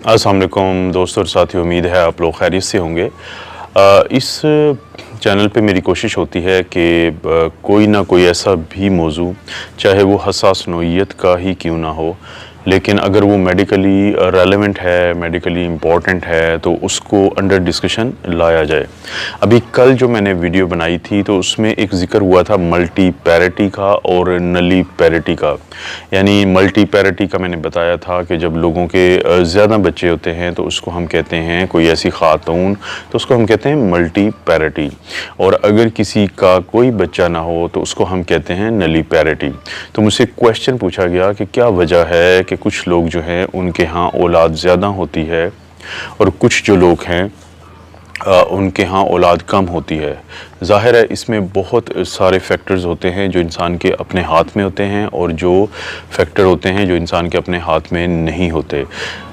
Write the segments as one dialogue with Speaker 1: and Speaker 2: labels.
Speaker 1: अस्सलाम वालेकुम दोस्तों और साथियों, उम्मीद है आप लोग खैरियत से होंगे। इस चैनल पे मेरी कोशिश होती है कि कोई ना कोई ऐसा भी मौजू, चाहे वो हसास नौइयत का ही क्यों ना हो, लेकिन अगर वो मेडिकली रेलेवेंट है, मेडिकली इम्पॉर्टेंट है, तो उसको अंडर डिस्कशन लाया जाए। अभी कल जो मैंने वीडियो बनाई थी तो उसमें एक ज़िक्र हुआ था मल्टी पैरिटी का और नली पैरिटी का। यानी मल्टी पैरिटी का मैंने बताया था कि जब लोगों के ज़्यादा बच्चे होते हैं तो उसको हम कहते हैं, कोई ऐसी खातून तो उसको हम कहते हैं मल्टी पैरिटी, और अगर किसी का कोई बच्चा ना हो तो उसको हम कहते हैं नली पैरिटी। तो मुझसे क्वेश्चन पूछा गया कि क्या वजह है कि कुछ लोग जो हैं उनके यहाँ औलाद ज़्यादा होती है और कुछ जो लोग हैं उनके यहाँ औलाद कम होती है। ज़ाहिर है इसमें बहुत सारे फैक्टर्स होते हैं जो इंसान के अपने हाथ में होते हैं और जो फैक्टर होते हैं जो इंसान के अपने हाथ में नहीं होते।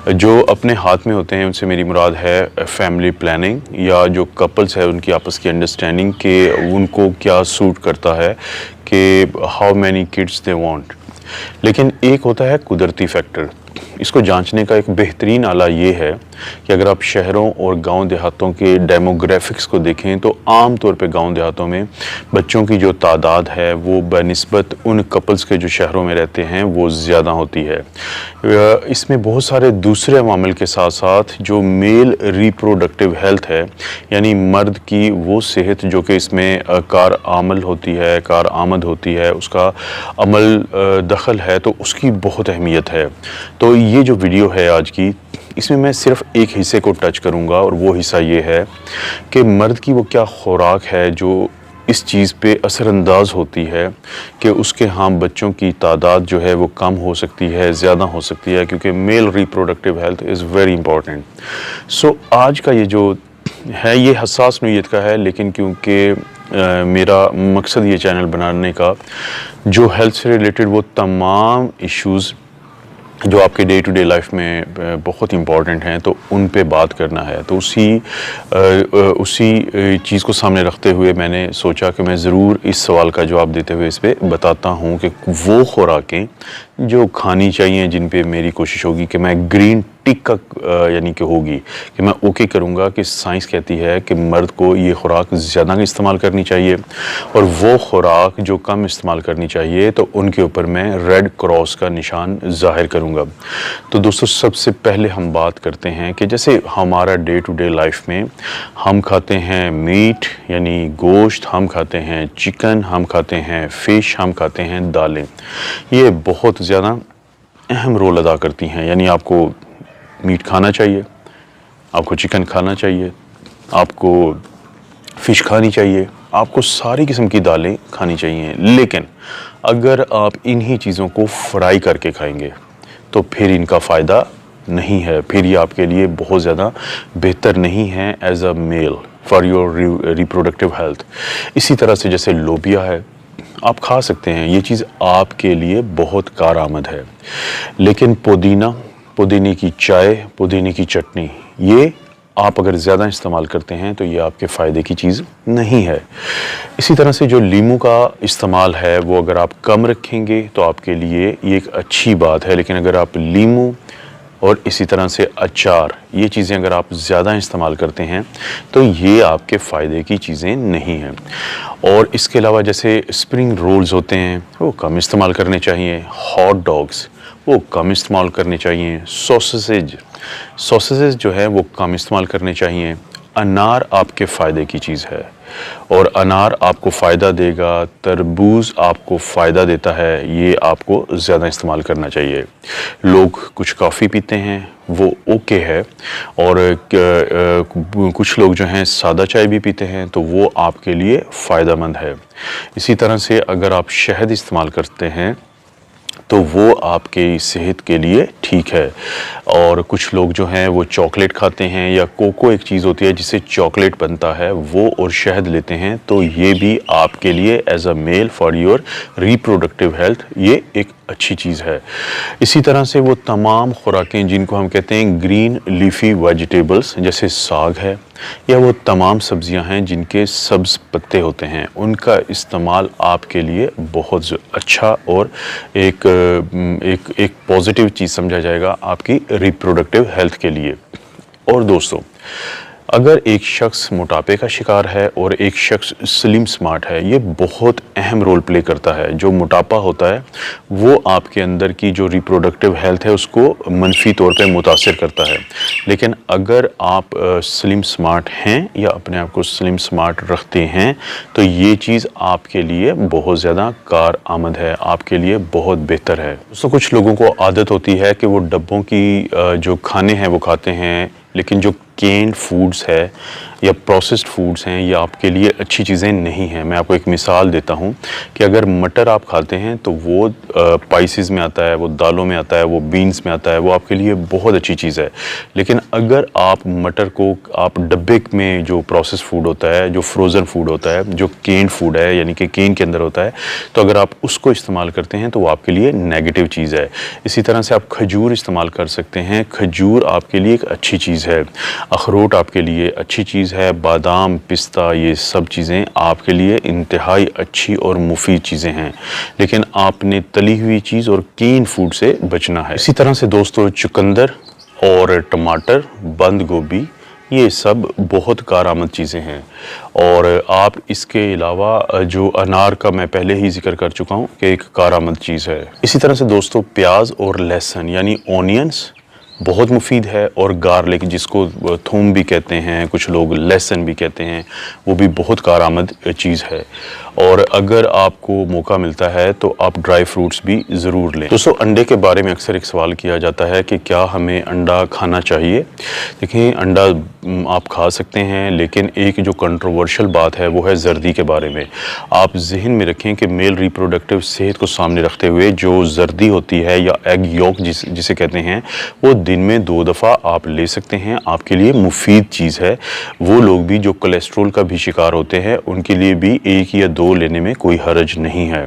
Speaker 1: जो अपने हाथ में होते हैं उनसे मेरी मुराद है फैमिली प्लानिंग, या जो कपल्स है उनकी आपस की अंडरस्टैंडिंग कि उनको क्या सूट करता है, कि how many kids they want. लेकिन एक होता है कुदरती फैक्टर। इसको जांचने का एक बेहतरीन आला ये है कि अगर आप शहरों और गांव देहातों के डेमोग्राफिक्स को देखें तो आम तौर पे गांव देहातों में बच्चों की जो तादाद है वो बनिस्बत उन कपल्स के जो शहरों में रहते हैं वो ज़्यादा होती है। इसमें बहुत सारे दूसरे अवामिल के साथ साथ जो मेल रिप्रोडक्टिव हेल्थ है, यानी मर्द की वो सेहत जो कि इसमें कार आमद होती है, उसका अमल दखल है, तो उसकी बहुत अहमियत है। तो ये जो वीडियो है आज की, इसमें मैं सिर्फ एक हिस्से को टच करूंगा, और वो हिस्सा ये है कि मर्द की वो क्या खुराक है जो इस चीज़ पे असरअंदाज होती है कि उसके यहाँ बच्चों की तादाद जो है वो कम हो सकती है, ज़्यादा हो सकती है, क्योंकि male reproductive health is very important. So आज का ये जो है ये हसास नौइयत का है, लेकिन क्योंकि मेरा मकसद ये चैनल बनाने का जो हेल्थ से रिलेटेड वो तमाम इश्यूज़ जो आपके डे टू डे लाइफ में बहुत इंपॉर्टेंट हैं, तो उन पे बात करना है। तो उसी चीज़ को सामने रखते हुए मैंने सोचा कि मैं ज़रूर इस सवाल का जवाब देते हुए इस पे बताता हूँ कि वो खुराकें जो खानी चाहिए, जिन पे मेरी कोशिश होगी कि मैं ग्रीन टिक का यानी कि होगी कि मैं ओके करूँगा कि साइंस कहती है कि मर्द को ये खुराक ज़्यादा इस्तेमाल करनी चाहिए, और वो खुराक जो कम इस्तेमाल करनी चाहिए तो उनके ऊपर मैं रेड क्रॉस का निशान ज़ाहिर करूँगा। तो दोस्तों, सबसे पहले हम बात करते हैं कि जैसे हमारा डे टू डे लाइफ में हम खाते हैं मीट यानी गोश्त, हम खाते हैं चिकन, हम खाते हैं फ़िश, हम खाते हैं दालें। ये बहुत ज़्यादा अहम रोल अदा करती हैं। यानी आपको मीट खाना चाहिए, आपको चिकन खाना चाहिए, आपको फ़िश खानी चाहिए, आपको सारी किस्म की दालें खानी चाहिए। लेकिन अगर आप इन्हीं चीज़ों को फ्राई करके खाएंगे तो फिर इनका फ़ायदा नहीं है, फिर ये आपके लिए बहुत ज़्यादा बेहतर नहीं है as a male for your reproductive health. इसी तरह से जैसे लोबिया है, आप खा सकते हैं, ये चीज़ आपके लिए बहुत कारआमद है। लेकिन पुदीने की चाय, पुदीने की चटनी, ये आप अगर ज़्यादा इस्तेमाल करते हैं तो ये आपके फ़ायदे की चीज़ नहीं है। इसी तरह से जो लीमू का इस्तेमाल है वो अगर आप कम रखेंगे तो आपके लिए ये एक अच्छी बात है। लेकिन अगर आप लीमू और इसी तरह से अचार, ये चीज़ें अगर आप ज़्यादा इस्तेमाल करते हैं तो ये आपके फ़ायदे की चीज़ें नहीं हैं। और इसके अलावा जैसे स्प्रिंग रोल्स होते हैं वो कम इस्तेमाल करने चाहिए, हॉट डॉग्स वो कम इस्तेमाल करने चाहिए, सॉसेजेस जो है वो कम इस्तेमाल करने चाहिए। अनार आपके फ़ायदे की चीज़ है और अनार आपको फ़ायदा देगा, तरबूज आपको फ़ायदा देता है, ये आपको ज़्यादा इस्तेमाल करना चाहिए। लोग कुछ कॉफ़ी पीते हैं वो ओके है, और कुछ लोग जो हैं सादा चाय भी पीते हैं तो वो आपके लिए फ़ायदेमंद है। इसी तरह से अगर आप शहद इस्तेमाल करते हैं तो वो आपके सेहत के लिए ठीक है। और कुछ लोग जो हैं वो चॉकलेट खाते हैं, या कोको एक चीज़ होती है जिससे चॉकलेट बनता है, वो और शहद लेते हैं, तो ये भी आपके लिए as a male for your reproductive health ये एक अच्छी चीज़ है। इसी तरह से वो तमाम खुराकें जिनको हम कहते हैं ग्रीन लीफी वेजिटेबल्स, जैसे साग है, या वो तमाम सब्जियां हैं जिनके सब्ज़ पत्ते होते हैं, उनका इस्तेमाल आपके लिए बहुत अच्छा और एक पॉजिटिव चीज़ समझा जाएगा आपकी रिप्रोडक्टिव हेल्थ के लिए। और दोस्तों, अगर एक शख्स मोटापे का शिकार है और एक शख्स स्लिम स्मार्ट है, ये बहुत अहम रोल प्ले करता है। जो मोटापा होता है वो आपके अंदर की जो रिप्रोडक्टिव हेल्थ है उसको मनफी तौर पे मुतासिर करता है। लेकिन अगर आप स्लिम स्मार्ट हैं या अपने आप को स्लिम स्मार्ट रखते हैं तो ये चीज़ आपके लिए बहुत ज़्यादा कारआमद है, आपके लिए बहुत बेहतर है। दोस्तों, कुछ लोगों को आदत होती है कि वो डब्बों की जो खाने हैं वो खाते हैं, लेकिन जो केन्ड फूड्स है या प्रोसेस्ड फूड्स हैं ये आपके लिए अच्छी चीज़ें नहीं हैं। मैं आपको एक मिसाल देता हूँ कि अगर मटर आप खाते हैं तो वो स्पाइसेस में आता है, वो दालों में आता है, वो बीन्स में आता है, वो आपके लिए बहुत अच्छी चीज़ है। लेकिन अगर आप मटर को आप डब्बे में जो प्रोसेस फूड होता है, जो फ्रोज़न फूड होता है, जो केन्ड फूड है यानी कि केन के अंदर होता है, तो अगर आप उसको इस्तेमाल करते हैं तो वो आपके लिए नेगेटिव चीज़ है। इसी तरह से आप खजूर इस्तेमाल कर सकते हैं। खजूर आपके लिए एक अच्छी चीज़ है। अखरोट आपके लिए अच्छी चीज़ है। बादाम, पिस्ता, ये सब चीज़ें आपके लिए इंतहाई अच्छी और मुफीद चीज़ें हैं। लेकिन आपने तली हुई चीज़ और केन फूड से बचना है। इसी तरह से दोस्तों, चुकंदर और टमाटर, बंद गोभी, ये सब बहुत कारआमद चीज़ें हैं। और आप इसके अलावा जो अनार का मैं पहले ही जिक्र कर चुका हूँ कि एक कारआमद चीज़ है। इसी तरह से दोस्तों, प्याज और लहसुन यानी ऑनियंस बहुत मुफीद है। और गार्लिक, जिसको थूम भी कहते हैं, कुछ लोग लहसुन भी कहते हैं, वो भी बहुत कारआमद चीज़ है। और अगर आपको मौका मिलता है तो आप ड्राई फ्रूट्स भी ज़रूर लें। दोस्तों, अंडे के बारे में अक्सर एक सवाल किया जाता है कि क्या हमें अंडा खाना चाहिए। देखिए, अंडा आप खा सकते हैं, लेकिन एक जो कंट्रोवर्शियल बात है वो है जर्दी के बारे में। आप जहन में रखें कि मेल रिप्रोडक्टिव सेहत को सामने रखते हुए जो जर्दी होती है या एग योक जिसे कहते हैं, वो दिन में 2 दफ़ा आप ले सकते हैं। आपके लिए मुफीद चीज़ है। वो लोग भी जो कोलेस्ट्रोल का भी शिकार होते हैं उनके लिए भी 1 या 2 लेने में कोई हर्ज नहीं है।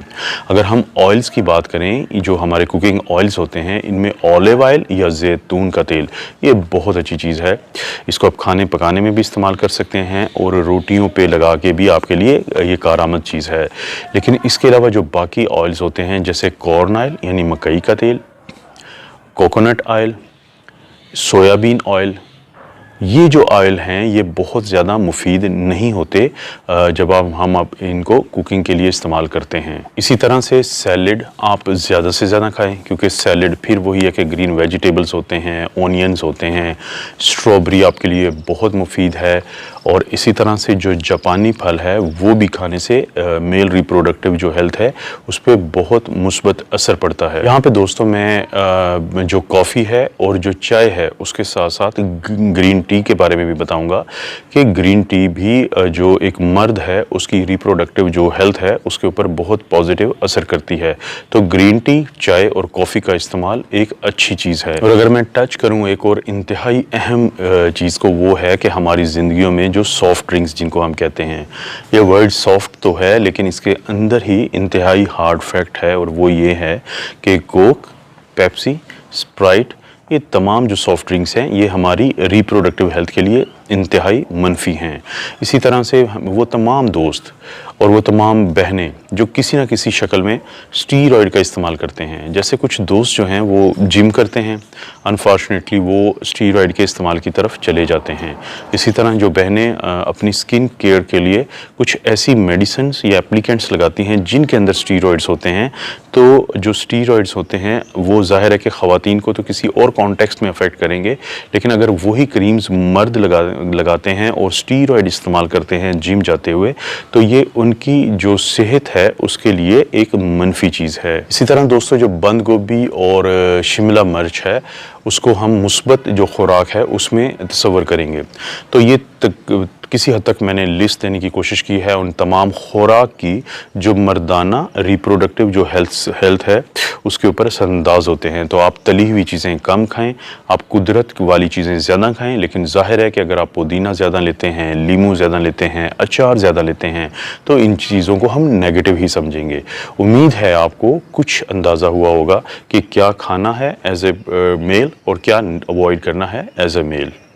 Speaker 1: अगर हम ऑयल्स की बात करें, जो हमारे कुकिंग ऑयल्स होते हैं, इनमें ऑलिव ऑयल या जैतून का तेल, ये बहुत अच्छी चीज़ है। इसको आप खाने पकाने में भी इस्तेमाल कर सकते हैं और रोटियों पे लगा के भी आपके लिए ये कारआमद चीज़ है। लेकिन इसके अलावा जो बाकी ऑयल्स होते हैं, जैसे कॉर्न ऑयल यानी मकई का तेल, कोकोनट ऑयल, सोयाबीन ऑयल, ये जो ऑयल हैं ये बहुत ज़्यादा मुफीद नहीं होते जब हम इनको कुकिंग के लिए इस्तेमाल करते हैं। इसी तरह से सैलड आप ज़्यादा से ज़्यादा खाएं, क्योंकि सैलड फिर वही है कि ग्रीन वेजिटेबल्स होते हैं, ऑनियंस होते हैं, स्ट्रॉबेरी आपके लिए बहुत मुफीद है। और इसी तरह से जो जापानी फल है वो भी खाने से मेल रिप्रोडक्टिव जो हेल्थ है उस पर बहुत मुस्बत असर पड़ता है। यहाँ पे दोस्तों, मैं जो कॉफ़ी है और जो चाय है उसके साथ साथ ग्रीन टी के बारे में भी बताऊंगा कि ग्रीन टी भी जो एक मर्द है उसकी रिप्रोडक्टिव जो हेल्थ है उसके ऊपर बहुत पॉजिटिव असर करती है। तो ग्रीन टी, चाय और कॉफ़ी का इस्तेमाल एक अच्छी चीज़ है। और अगर मैं टच करूं एक और इंतहाई अहम चीज़ को, वो है कि हमारी ज़िंदगियों में जो सॉफ्ट ड्रिंक्स जिनको हम कहते हैं, ये वर्ड सॉफ्ट तो है लेकिन इसके अंदर ही इंतहाई हार्ड फैक्ट है, और वो ये है कि कोक, पेप्सी, स्प्राइट, ये तमाम जो सॉफ्ट ड्रिंक्स हैं ये हमारी रिप्रोडक्टिव हेल्थ के लिए इंतहाई मनफी हैं। इसी तरह से वो तमाम दोस्त और वो तमाम बहनें जो किसी न किसी शक्ल में स्टीरॉयड का इस्तेमाल करते हैं, जैसे कुछ दोस्त जो हैं वो जिम करते हैं, अनफॉर्चुनेटली वो स्टीरॉयड के इस्तेमाल की तरफ चले जाते हैं। इसी तरह जो बहनें अपनी स्किन केयर के लिए कुछ ऐसी मेडिसिन्स या एप्लीकेंट्स लगाती हैं जिनके अंदर स्टीरॉयड्स होते हैं, तो जो स्टीरॉयड्स होते हैं वो ज़ाहिर है कि ख़वातीन को तो किसी और कॉन्टेक्स्ट में अफेक्ट करेंगे, लेकिन अगर वही क्रीम्स मर्द लगाते हैं और स्टीरॉयड इस्तेमाल करते हैं जिम जाते हुए, तो ये उनकी जो सेहत है उसके लिए एक मनफी चीज़ है। इसी तरह दोस्तों, जो बंद गोभी और शिमला मिर्च है उसको हम मुस्बत जो खुराक है उसमें तस्वर करेंगे, तो ये किसी हद तक मैंने लिस्ट देने की कोशिश की है उन तमाम खुराक की जो मर्दाना रिप्रोडक्टिव जो हेल्थ है उसके ऊपर असरअंदाज होते हैं। तो आप तली हुई चीज़ें कम खाएं, आप कुदरत वाली चीज़ें ज़्यादा खाएं, लेकिन जाहिर है कि अगर आप पुदीना ज़्यादा लेते हैं, लीमू ज़्यादा लेते हैं, अचार ज़्यादा लेते हैं, तो इन चीज़ों को हम नेगेटिव ही समझेंगे। उम्मीद है आपको कुछ अंदाज़ा हुआ होगा कि क्या खाना है एज ए मेल और क्या अवॉइड करना है एज ए मेल।